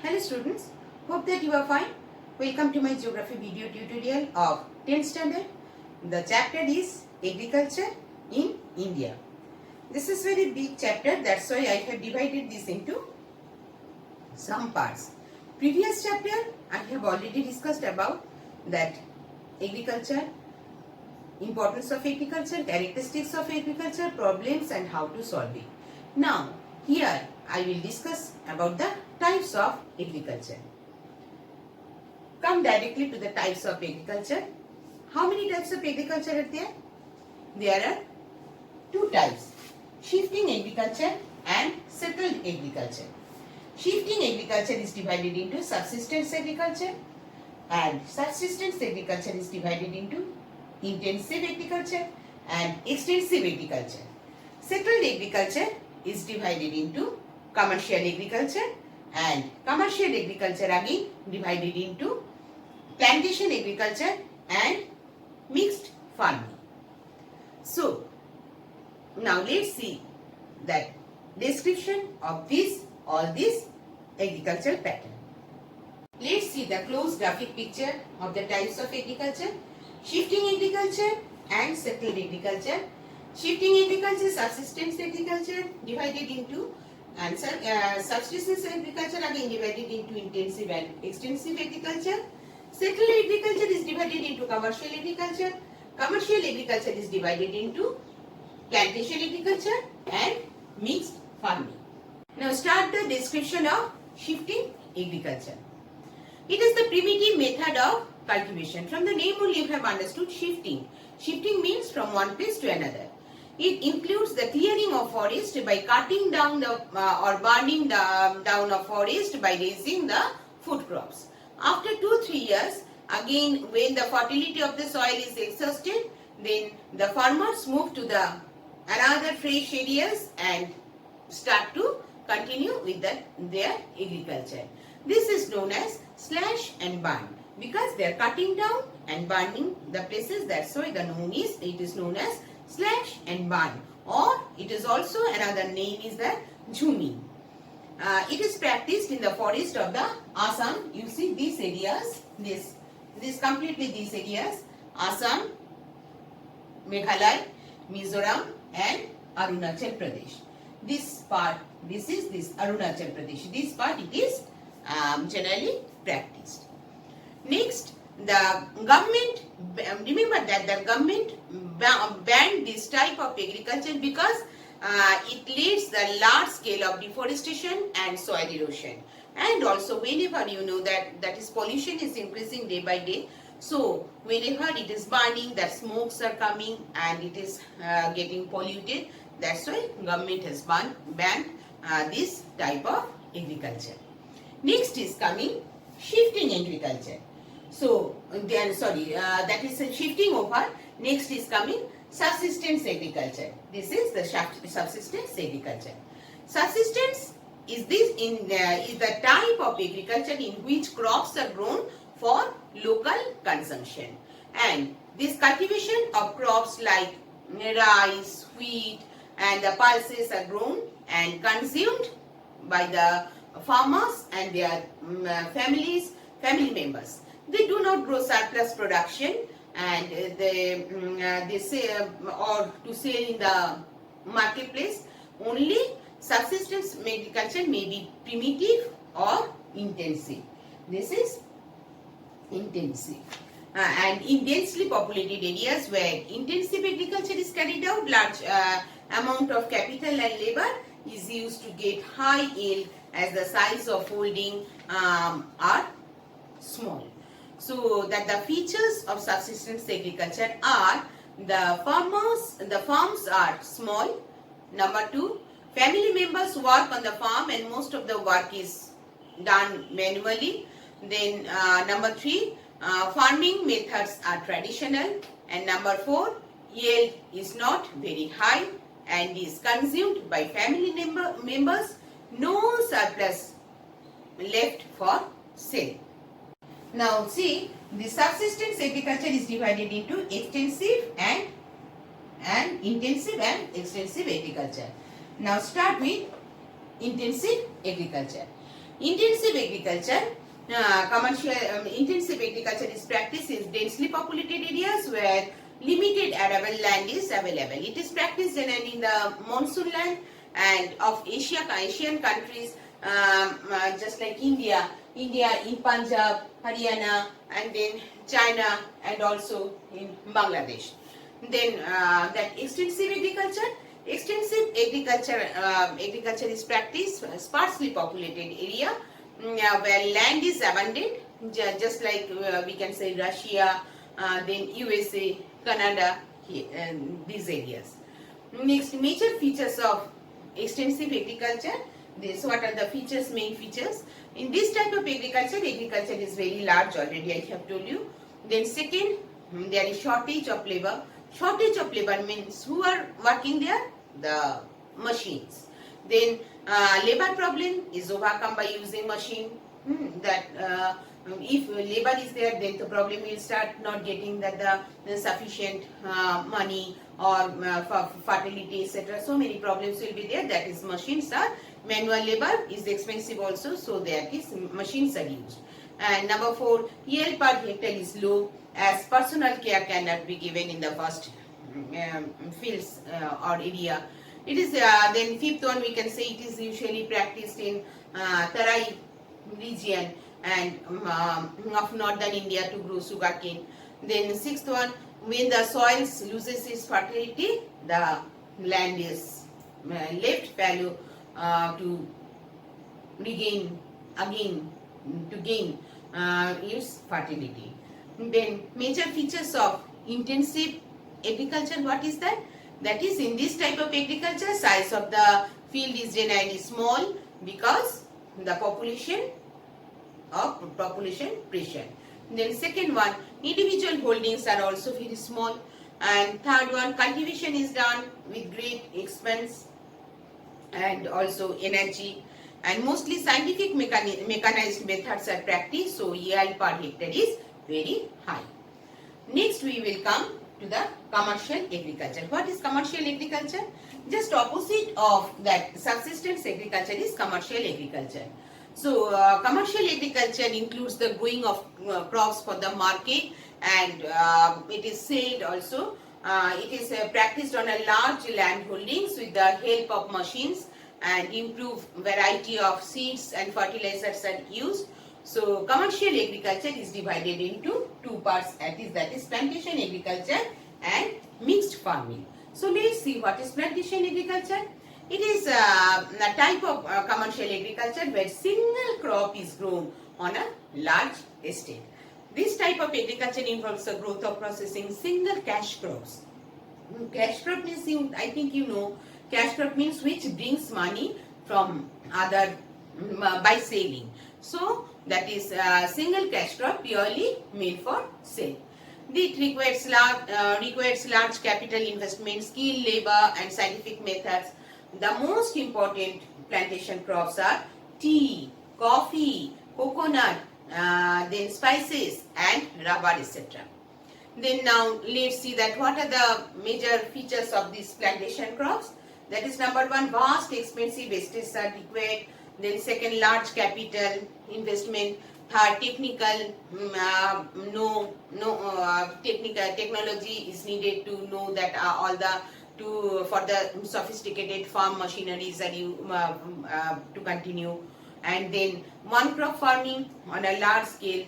Hello students, hope that you are fine. Welcome to my geography video tutorial of 10th standard. The chapter is Agriculture in India. This is very big chapter, that's why I have divided this into some parts. Previous chapter I have already discussed about that agriculture, importance of agriculture, characteristics of agriculture, problems and how to solve it. Now here I will discuss about the types of agriculture. Come directly to the types of agriculture. How many types of agriculture are there? There are two types, shifting agriculture and settled agriculture. Shifting agriculture is divided into subsistence agriculture and subsistence agriculture is divided into intensive agriculture and extensive agriculture. Settled agriculture is divided into commercial agriculture and commercial agriculture again divided into plantation agriculture and mixed farming. So now let's see that description of all this agricultural pattern. Let's see the close graphic picture of the types of agriculture. Shifting agriculture and settled agriculture. Shifting agriculture, subsistence agriculture divided into and subsistence agriculture again divided into intensive and extensive agriculture. Settled agriculture is divided into commercial agriculture. Commercial agriculture is divided into plantation agriculture and mixed farming. Now start the description of shifting agriculture. It is the primitive method of cultivation. From the name only you have understood shifting. Shifting means from one place to another. It includes the clearing of forest by cutting down or burning down of forest by raising the food crops. After 2-3 years, again when the fertility of the soil is exhausted, then the farmers move to the another fresh areas and start to continue with their agriculture. This is known as slash and burn because they are cutting down and burning the places. That's why it is known as slash and burn, or it is also another name is the jhumi. It is practiced in the forest of the Assam. You see these areas, this completely these areas, Assam, Meghalaya, Mizoram and Arunachal Pradesh. This part, this is this Arunachal Pradesh. This part it is generally practiced. Next, the government, remember that the government banned this type of agriculture because it leads the large scale of deforestation and soil erosion. And also whenever you know that is pollution is increasing day by day. So whenever it is burning, the smokes are coming and it is getting polluted. That's why government has banned this type of agriculture. Next is coming shifting agriculture. So then that is shifting over. Next is coming subsistence agriculture. This is the subsistence agriculture. Subsistence is the type of agriculture in which crops are grown for local consumption, and this cultivation of crops like rice, wheat and the pulses are grown and consumed by the farmers and their family members. They do not grow surplus production and they say or to sell in the marketplace. Only subsistence agriculture may be primitive or intensive. This is intensive. And in densely populated areas where intensive agriculture is carried out, large amount of capital and labor is used to get high yield as the size of holding are small. So that the features of subsistence agriculture are the farms are small. Number 2, family members work on the farm and most of the work is done manually. Then number 3, farming methods are traditional. And number 4, yield is not very high and is consumed by family members. No surplus left for sale. Now see, the subsistence agriculture is divided into extensive and intensive and extensive agriculture. Now start with intensive agriculture. Intensive agriculture, intensive agriculture is practiced in densely populated areas where limited arable land is available. It is practiced generally in the monsoon land and of Asian countries, just like India in Punjab, Haryana, and then China, and also in Bangladesh. Then that extensive agriculture is practiced sparsely populated area, where land is abundant, just like we can say Russia, then USA, Canada, and these areas. Next, major features of extensive agriculture. This, what are the features, main features? In this type of agriculture is very large already, I have told you. Then second, there is shortage of labor. Shortage of labor means who are working there? The machines. Then labor problem is overcome by using machine. If labor is there, then the problem will start not getting the sufficient money or fertility, etc. So many problems will be there. That is, machines are, manual labor is expensive also, so there is machines are used. And number 4, yield per hectare is low, as personal care cannot be given in the first fields or area. It is then fifth one, we can say it is usually practiced in Tarai region and of northern India to grow sugarcane. Then sixth one, when the soils loses its fertility, the land is left fallow to regain again, to gain its fertility. Then major features of intensive agriculture, what is that? That is, in this type of agriculture, size of the field is generally small because the population pressure. Then second one, individual holdings are also very small. And third one, cultivation is done with great expense and also energy, and mostly scientific mechanized methods are practiced, so yield per hectare is very high. Next we will come to the commercial agriculture. What is commercial agriculture? Just opposite of that subsistence agriculture is commercial agriculture. So commercial agriculture includes the growing of crops for the market, and it is sold also. It is practiced on a large land holdings with the help of machines, and improved variety of seeds and fertilizers are used. So commercial agriculture is divided into two parts, that is plantation agriculture and mixed farming. So let's see what is plantation agriculture. It is a type of commercial agriculture where single crop is grown on a large estate. This type of agriculture involves the growth of processing single cash crops. Cash crop means, I think you know, cash crop means which brings money from other by selling. So that is single cash crop purely made for sale. It requires large capital investment, skilled labor and scientific methods. The most important plantation crops are tea, coffee, coconut, then spices and rubber, etc. Then now let's see that what are the major features of these plantation crops. That is, number 1, vast expensive estates are required. Then second, large capital investment. Third, technical technology is needed to know that all the for the sophisticated farm machineries are to continue. And then one crop farming on a large scale,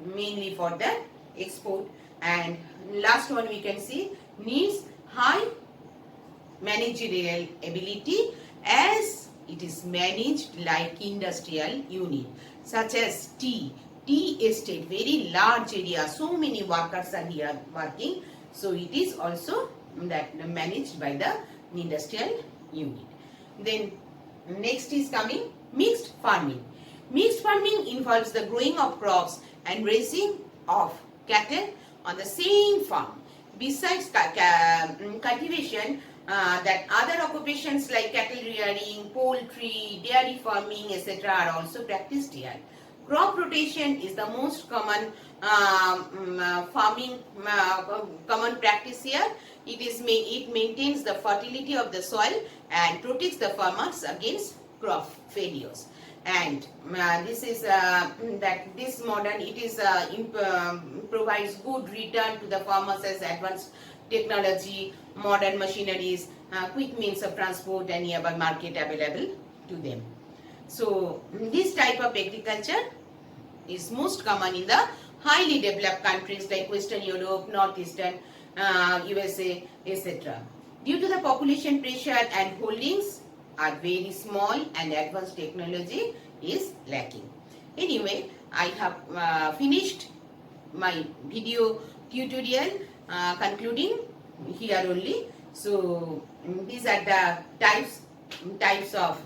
mainly for the export. And last one we can see, needs high managerial ability, as it is managed like industrial unit, such as tea estate, very large area, so many workers are here working, so it is also that managed by the industrial unit. Then next is coming mixed farming. Mixed farming involves the growing of crops and raising of cattle on the same farm. Besides cultivation, that other occupations like cattle rearing, poultry, dairy farming, etc. are also practiced here. Crop rotation is the most common common practice here. It maintains the fertility of the soil and protects the farmers against crop failures. and this is that this modern it is provides good return to the farmers as advanced technology, modern machineries, quick means of transport and nearby market available to them. So this type of agriculture is most common in the highly developed countries like Western Europe, Northeastern USA, etc. Due to the population pressure and holdings are very small and advanced technology is lacking. Anyway, I have finished my video tutorial, concluding here only. So these are the types of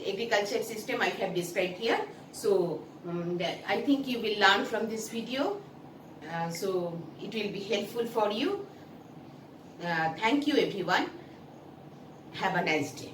agriculture system I have described here. So I think you will learn from this video. So it will be helpful for you. Thank you everyone. Have a nice day.